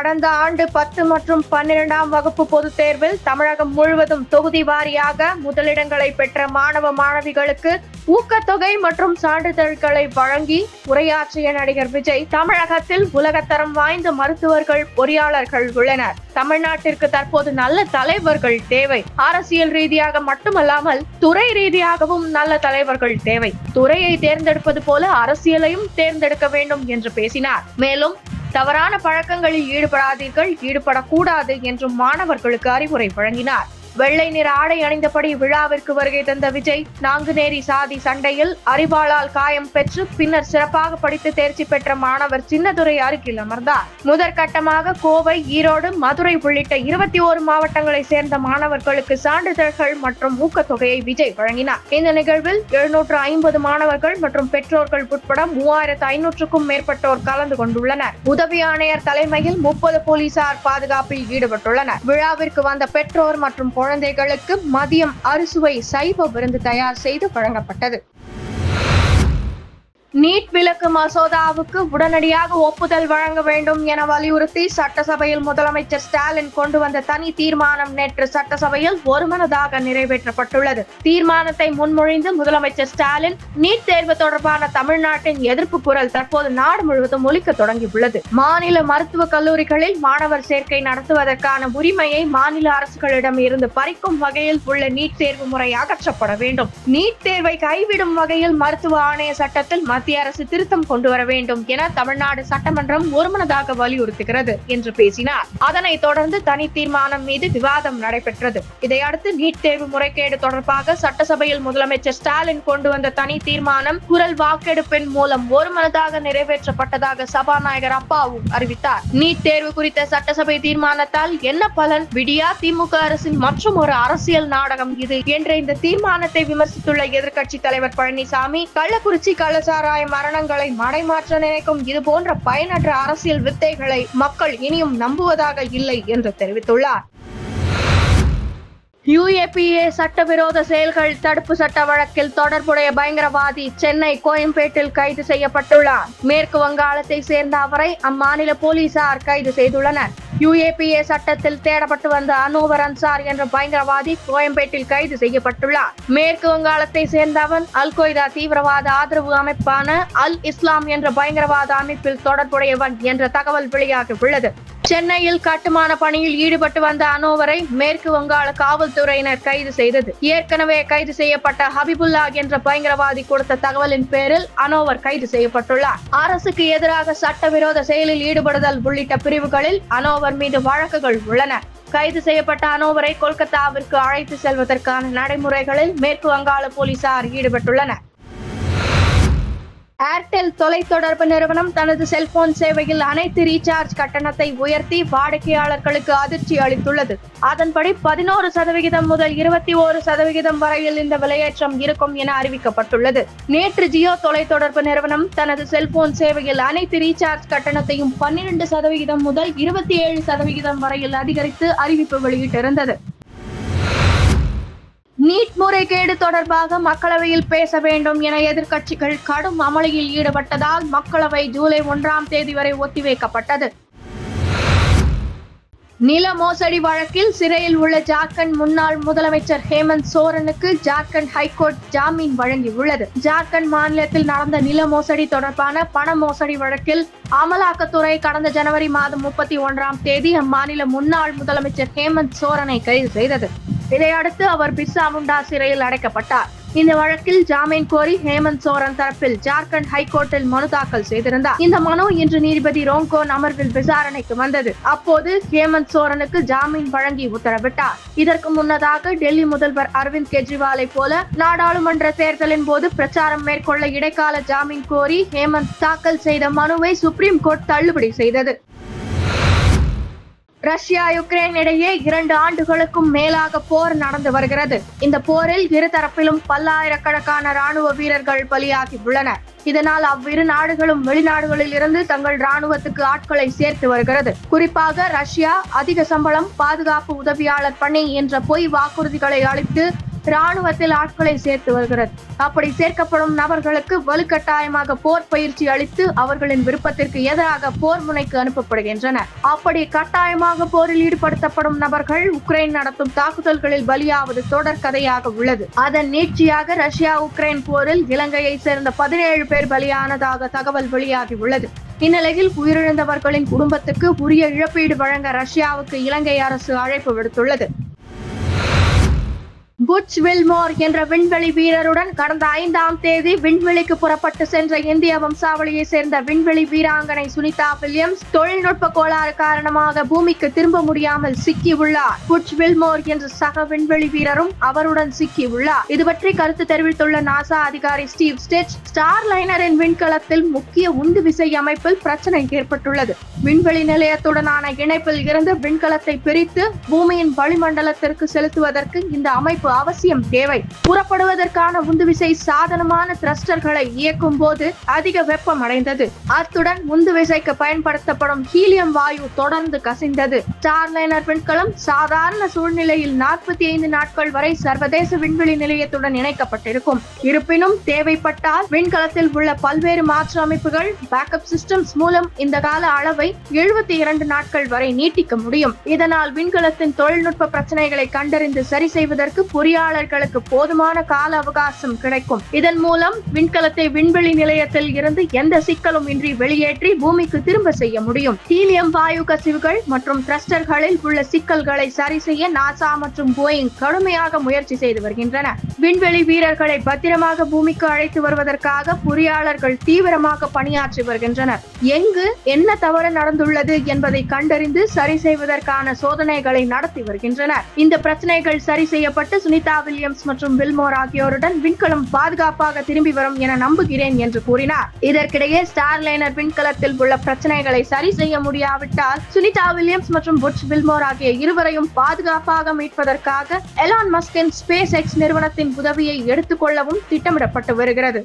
கடந்த ஆண்டு 10 மற்றும் 12ஆம் வகுப்பு பொதுத் தேர்வில் தமிழகம் முழுவதும் தொகுதி வாரியாக முதலிடங்களை பெற்ற மாணவ மாணவிகளுக்கு ஊக்கத்தொகை மற்றும் சான்றிதழ்களை வழங்கி உரையாற்றிய நடிகர் விஜய், தமிழகத்தில் உலகத்தரம் வாய்ந்த மருத்துவர்கள், பொறியாளர்கள் உள்ளனர். தமிழ்நாட்டிற்கு தற்போது நல்ல தலைவர்கள் தேவை. அரசியல் ரீதியாக மட்டுமல்லாமல் துறை ரீதியாகவும் நல்ல தலைவர்கள் தேவை. துறையை தேர்ந்தெடுப்பது போல அரசியலையும் தேர்ந்தெடுக்க வேண்டும் என்று பேசினார். மேலும் தவறான பழக்கங்களில் ஈடுபடக்கூடாது என்றும் மாணவர்களுக்கு அறிவுரை வழங்கினார். வெள்ளை நிற ஆடை அணிந்தபடி விழாவிற்கு வருகை தந்த விஜய், நாங்குநேரி சாதி சண்டையில் அரிவாளால் காயம் பெற்று பின்னர் சிறப்பாக படித்து தேர்ச்சி பெற்ற மாணவர் சின்னதுரை அருகில் அமர்ந்தார். முதற்கட்டமாக கோவை, ஈரோடு, மதுரை உள்ளிட்ட 21 மாவட்டங்களை சேர்ந்த மாணவர்களுக்கு சான்றிதழ்கள் மற்றும் ஊக்கத்தொகையை விஜய் வழங்கினார். இந்த நிகழ்வில் 750 மாணவர்கள் மற்றும் பெற்றோர்கள் உட்பட 3500க்கும் மேற்பட்டோர் கலந்து கொண்டுள்ளனர். உதவி ஆணையர் தலைமையில் 30 போலீசார் பாதுகாப்பில் ஈடுபட்டுள்ளனர். விழாவிற்கு வந்த பெற்றோர் மற்றும் குழந்தைகளுக்கு மதியம் அறுசுவை சைவ விருந்து தயார் செய்து வழங்கப்பட்டது. நீட் விலக்கு மசோதாவுக்கு உடனடியாக ஒப்புதல் வழங்க வேண்டும் என வலியுறுத்தி சட்டசபையில் முதலமைச்சர் ஸ்டாலின் கொண்டு வந்த தனி தீர்மானம் நேற்று சட்டசபையில் ஒருமனதாக நிறைவேற்றப்பட்டுள்ளது. தீர்மானத்தை முன்மொழிந்து முதலமைச்சர் ஸ்டாலின், நீட் தேர்வு தொடர்பான தமிழ்நாட்டின் எதிர்ப்பு குரல் தற்போது நாடு முழுவதும் ஒலிக்க தொடங்கியுள்ளது. மாநில மருத்துவக் கல்லூரிகளில் மாணவர் சேர்க்கை நடத்துவதற்கான உரிமையை மாநில அரசுகளிடம் இருந்து பறிக்கும் வகையில் உள்ள நீட் தேர்வு முறை அகற்றப்பட வேண்டும். நீட் தேர்வை கைவிடும் வகையில் மருத்துவ ஆணைய சட்டத்தில் மத்திய அரசு திருத்தம் கொண்டு வர வேண்டும் என தமிழ்நாடு சட்டமன்றம் ஒருமனதாக வலியுறுத்துகிறது என்று பேசினார். அதனைத் தொடர்ந்து தனி தீர்மானம் மீது விவாதம் நடைபெற்றது. இதையடுத்து நீட் தேர்வு முறைகேடு தொடர்பாக சட்டசபையில் முதலமைச்சர் ஸ்டாலின் கொண்டு வந்த தனி தீர்மானம் குரல் வாக்கெடுப்பின் மூலம் ஒருமனதாக நிறைவேற்றப்பட்டதாக சபாநாயகர் அப்பாவு அறிவித்தார். நீட் தேர்வு குறித்த சட்டசபை தீர்மானத்தால் என்ன பலன்? விடியா திமுக அரசின் மற்றும் ஒரு அரசியல் நாடகம் இது என்ற இந்த தீர்மானத்தை விமர்சித்துள்ள எதிர்க்கட்சி தலைவர் பழனிசாமி, கள்ளக்குறிச்சி கள்ளச்சாராய மரணங்களை மடைமாற்ற நினைக்கும் இது போன்ற பயனற்ற அரசியல் வித்தைகளை மக்கள் இனியும் நம்புவதாக இல்லை என்று தெரிவித்துள்ளார். UAPA சட்டவிரோத செயல்கள் தடுப்பு சட்ட வழக்கில் தொடர்புடைய பயங்கரவாதி சென்னை கோயம்பேட்டில் கைது செய்யப்பட்டுள்ளார். மேற்கு வங்காளத்தை சேர்ந்த அவரை அம்மாநில போலீசார் கைது செய்துள்ளனர். UAPA சட்டத்தில் தேடப்பட்டு வந்த அனோவர் அன்சார் என்ற பயங்கரவாதி கோயம்பேட்டில் கைது செய்யப்பட்டுள்ளார். மேற்கு வங்காளத்தை சேர்ந்த அவன் அல்-கொய்தா தீவிரவாத ஆதரவு அமைப்பான அல் இஸ்லாம் என்ற பயங்கரவாத அமைப்பில் தொடர்புடையவன் என்ற தகவல் வெளியாகியுள்ளது. சென்னையில் கட்டுமான பணியில் ஈடுபட்டு வந்த அனோவரை மேற்கு வங்காள காவல்துறையினர் கைது செய்தது. ஏற்கனவே கைது செய்யப்பட்ட ஹபிபுல்லா என்ற பயங்கரவாதி கொடுத்த தகவலின் பேரில் அனோவர் கைது செய்யப்பட்டுள்ளார். அரசுக்கு எதிராக சட்டவிரோத செயலில் ஈடுபடுதல் உள்ளிட்ட பிரிவுகளில் அனோவர் மீது வழக்குகள் உள்ளன. கைது செய்யப்பட்ட அனோவரை கொல்கத்தாவிற்கு அழைத்து செல்வதற்கான நடைமுறைகளில் மேற்கு வங்காள போலீசார் ஈடுபட்டுள்ளனர். ஏர்டெல் தொலைத்தொடர்பு நிறுவனம் தனது செல்போன் சேவையில் அனைத்து ரீசார்ஜ் கட்டணத்தை உயர்த்தி வாடிக்கையாளர்களுக்கு அதிர்ச்சி அளித்துள்ளது. அதன்படி 11% முதல் 21% வரையில் இந்த விலையேற்றம் இருக்கும் என அறிவிக்கப்பட்டுள்ளது. நேற்று ஜியோ தொலைத்தொடர்பு நிறுவனம் தனது செல்போன் சேவையில் அனைத்து ரீசார்ஜ் கட்டணத்தையும் 12% முதல் 27% வரையில் அதிகரித்து அறிவிப்பு வெளியிட்டிருந்தது. நீட் முறைகேடு தொடர்பாக மக்களவையில் பேச வேண்டும் என எதிர்க்கட்சிகள் கடும் அமளியில் ஈடுபட்டதால் மக்களவை ஜூலை 1ஆம் தேதி வரை ஒத்திவைக்கப்பட்டது. நில மோசடி வழக்கில் சிறையில் உள்ள ஜார்க்கண்ட் முன்னாள் முதலமைச்சர் ஹேமந்த் சோரனுக்கு ஜார்க்கண்ட் ஹைகோர்ட் ஜாமீன் வழங்கியுள்ளது. ஜார்க்கண்ட் மாநிலத்தில் நடந்த நில மோசடி தொடர்பான பண மோசடி வழக்கில் அமலாக்கத்துறை கடந்த ஜனவரி மாதம் 31ஆம் தேதி அம்மாநில முன்னாள் முதலமைச்சர் ஹேமந்த் சோரனை கைது செய்தது. இதையடுத்து அவர் பிர்சா முண்டா சிறையில் அடைக்கப்பட்டார். இந்த வழக்கில் ஜாமீன் கோரி ஹேமந்த் சோரன் தரப்பில் ஜார்க்கண்ட் ஹைகோர்ட்டில் மனு தாக்கல் செய்திருந்தார். இந்த மனு இன்று நீதிபதி ரோங்கோன் அமர்வில் விசாரணைக்கு வந்தது. அப்போது ஹேமந்த் சோரனுக்கு ஜாமீன் வழங்கி உத்தரவிட்டார். இதற்கு முன்னதாக டெல்லி முதல்வர் அரவிந்த் கெஜ்ரிவாலை போல நாடாளுமன்ற தேர்தலின் போது பிரச்சாரம் மேற்கொள்ள இடைக்கால ஜாமீன் கோரி ஹேமந்த் தாக்கல் செய்த மனுவை சுப்ரீம் கோர்ட் தள்ளுபடி செய்தது. ரஷ்யா யுக்ரைன் இடையே 2 ஆண்டுகளுக்கும் மேலாக போர் நடந்து வருகிறது. இந்த போரில் இருதரப்பிலும் பல்லாயிரக்கணக்கான ராணுவ வீரர்கள் பலியாகி உள்ளனர். இதனால் அவ்விரு நாடுகளும் வெளிநாடுகளில் இருந்து தங்கள் ராணுவத்துக்கு ஆட்களை சேர்த்து வருகிறது. குறிப்பாக ரஷ்யா அதிக சம்பளம், பாதுகாப்பு உதவியாளர் பணி என்ற பொய் வாக்குறுதிகளை அளித்து ராணுவத்தில் ஆட்களை சேர்த்து வருகிறது. அப்படி சேர்க்கப்படும் நபர்களுக்கு வலுக்கட்டாயமாக போர் பயிற்சி அளித்து அவர்களின் விருப்பத்திற்கு எதிராக போர் முனைக்கு அனுப்பப்படுகின்றனர். அப்படி கட்டாயமாக போரில் ஈடுபடுத்தப்படும் நபர்கள் உக்ரைன் நடத்தும் தாக்குதல்களில் பலியாவது தொடர் கதையாக உள்ளது. அதன் நீட்சியாக ரஷ்யா உக்ரைன் போரில் இலங்கையை சேர்ந்த 17 பேர் பலியானதாக தகவல் வெளியாகியுள்ளது. இந்நிலையில் உயிரிழந்தவர்களின் குடும்பத்துக்கு உரிய இழப்பீடு வழங்க ரஷ்யாவுக்கு இலங்கை அரசு அழைப்பு விடுத்துள்ளது. புட்ச் வில்மோர் என்ற விண்வெளி வீரருடன் கடந்த 5ஆம் தேதி விண்வெளிக்கு புறப்பட்டு சென்ற இந்திய வம்சாவளியை சேர்ந்த விண்வெளி வீராங்கனை சுனிதா வில்லியம்ஸ் தொழில்நுட்ப கோளாறு காரணமாக பூமிக்கு திரும்ப முடியாமல் சிக்கியுள்ளார். புட்ச் வில்மோர் என்ற சக விண்வெளி வீரரும் அவருடன் சிக்கியுள்ளார். இது பற்றி கருத்து தெரிவித்துள்ள நாசா அதிகாரி ஸ்டீவ் ஸ்டிட்ச், ஸ்டார்லைனரின் விண்கலத்தில் முக்கிய உந்து விசை அமைப்பில் பிரச்சனை ஏற்பட்டுள்ளது. விண்வெளி நிலையத்துடனான இணைப்பில் இருந்து விண்கலத்தை பிரித்து பூமியின் வளிமண்டலத்திற்கு செலுத்துவதற்கு இந்த அமைப்பு அவசியம் தேவை. புறப்படுவதற்கான உந்துவிசை சாதனமான த்ரஸ்டர்களை இயக்கும் போது அதிக வெப்பம் அடைந்தது. அத்துடன் உந்துவிசைக்கு பயன்படுத்தப்படும் ஹீலியம் வாயு தொடர்ந்து கசிந்தது. ஸ்டார்லைனர் விண்கலம் சாதாரண சூழ்நிலையில் 45 நாட்கள் வரை சர்வதேச விண்வெளி நிலையத்துடன் இணைக்கப்பட்டிருக்கும். இருப்பினும் தேவைப்பட்டால் விண்கலத்தில் உள்ள பல்வேறு மாற்று அமைப்புகள் பேக்கப் சிஸ்டம்ஸ் மூலம் இந்த கால அளவை 72 நாட்கள் வரை நீட்டிக்க முடியும். இதனால் விண்கலத்தின் தொழில்நுட்ப பிரச்சனைகளை கண்டறிந்து சரி செய்வதற்கு பொறியாளர்களுக்கு போதுமான கால அவகாசம் கிடைக்கும். இதன் மூலம் விண்கலத்தை விண்வெளி நிலையத்தில் இருந்து எந்த சிக்கலும் இன்றி வெளியேற்றி பூமிக்கு திரும்ப செய்ய முடியும். ஹீலியம் வாயு கசிவுகள் மற்றும் த்ரஸ்டர்களில் உள்ள சிக்கல்களை சரி செய்ய நாசா மற்றும் போயிங் கடுமையாக முயற்சி செய்து வருகின்றன. விண்வெளி வீரர்களை பத்திரமாக பூமிக்கு அழைத்து வருவதற்காக பொறியாளர்கள் தீவிரமாக பணியாற்றி வருகின்றனர். எங்கு என்ன தவறு நடந்துள்ளது என்பதை கண்டறிந்து சரி செய்வதற்கான சோதனைகளை நடத்தி வருகின்றனர். இந்த பிரச்சனைகள் சரி செய்யப்பட்டு சுனிதா வில்லியம்ஸ் மற்றும் வில்மோர் ஆகியோருடன் விண்கலம் பாதுகாப்பாக திரும்பி வரும் என நம்புகிறேன் என்று கூறினார். இதற்கிடையே ஸ்டார்லைனர் விண்கலத்தில் உள்ள பிரச்சனைகளை சரி செய்ய முடியாவிட்டால் சுனிதா வில்லியம்ஸ் மற்றும் புட்ச் வில்மோர் ஆகிய இருவரையும் பாதுகாப்பாக மீட்பதற்காக எலான் மஸ்கின் ஸ்பேஸ் எக்ஸ் நிறுவனத்தின் உதவியை எடுத்துக் கொள்ளவும் திட்டமிடப்பட்டு வருகிறது.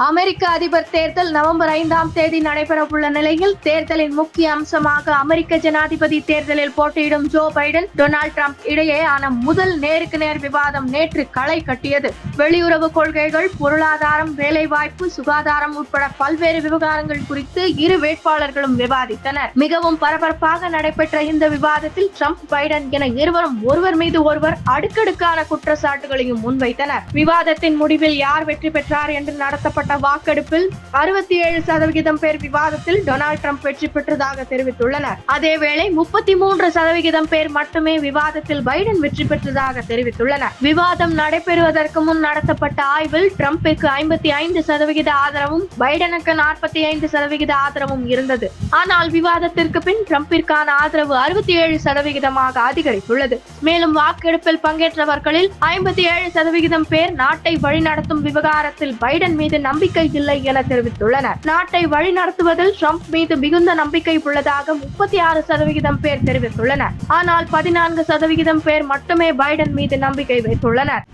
அமெரிக்க அதிபர் தேர்தல் நவம்பர் 5ஆம் தேதி நடைபெறவுள்ள நிலையில் தேர்தலின் முக்கிய அம்சமாக அமெரிக்க ஜனாதிபதி தேர்தலில் போட்டியிடும் ஜோ பைடன், டொனால்ட் ட்ரம்ப் இடையேயான முதல் நேருக்கு நேர் விவாதம் நேற்று களை கட்டியது. வெளியுறவு கொள்கைகள், பொருளாதாரம், வேலைவாய்ப்பு, சுகாதாரம் உட்பட பல்வேறு விவகாரங்கள் குறித்து இரு வேட்பாளர்களும் விவாதித்தனர். மிகவும் பரபரப்பாக நடைபெற்ற இந்த விவாதத்தில் ட்ரம்ப், பைடன் என இருவரும் ஒருவர் மீது ஒருவர் அடுக்கடுக்கான குற்றச்சாட்டுகளையும் முன்வைத்தனர். விவாதத்தின் முடிவில் யார் வெற்றி பெற்றார் என்று நடத்தப்பட்ட வாக்கெடுப்பில் 67% பேர் விவாதத்தில் டொனால்ட் ட்ரம்ப் வெற்றி பெற்றதாக தெரிவித்துள்ளனர். அதேவேளை 33% பேர் மட்டுமே விவாதத்தில் பைடன் வெற்றி பெற்றதாக தெரிவித்துள்ளனர். விவாதம் நடைபெறுவதற்கு முன் நடத்தப்பட்ட ஆய்வில் ட்ரம்பிற்கு 55% ஆதரவும் பைடனுக்கு 45% ஆதரவும் இருந்தது. ஆனால் விவாதத்திற்கு பின் ட்ரம்பிற்கான ஆதரவு 67% அதிகரித்துள்ளது. மேலும் வாக்கெடுப்பில் பங்கேற்றவர்களில் 57% பேர் நாட்டை வழிநடத்தும் விவகாரத்தில் பைடன் மீது நம்பிக்கை இல்லை என தெரிவித்துள்ளனர். நாட்டை வழிநடத்துவதில் ட்ரம்ப் மீது மிகுந்த நம்பிக்கை உள்ளதாக 36% பேர் தெரிவித்துள்ளனர். ஆனால் 14% பேர் மட்டுமே பைடன் மீது நம்பிக்கை வைத்துள்ளனர்.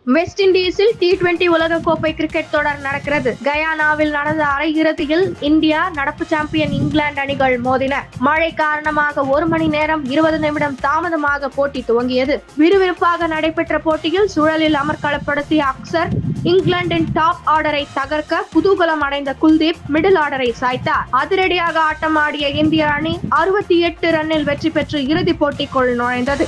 வெஸ்ட் இண்டீஸில் T20 உலகக்கோப்பை கிரிக்கெட் தொடர் நடக்கிறது. கயானாவில் நடந்த அரையிறுதியில் இந்தியா, நடப்பு சாம்பியன் இங்கிலாந்து அணிகள் மோதின. மழை காரணமாக 1 மணி நேரம் 20 நிமிடம் தாமதமாக போட்டி துவங்கியது. விறுவிறுப்பாக நடைபெற்ற போட்டியில் சுழலில் அமர்க்களப்படுத்திய அக்சர் இங்கிலாந்தின் டாப் ஆர்டரை தகர்க்க குதூகலம் அடைந்த குல்தீப் மிடில் ஆர்டரை சாய்த்தார். அதிரடியாக ஆட்டமாடிய இந்திய அணி 68 ரன்னில் வெற்றி பெற்று இறுதிப் போட்டிக்குள் நுழைந்தது.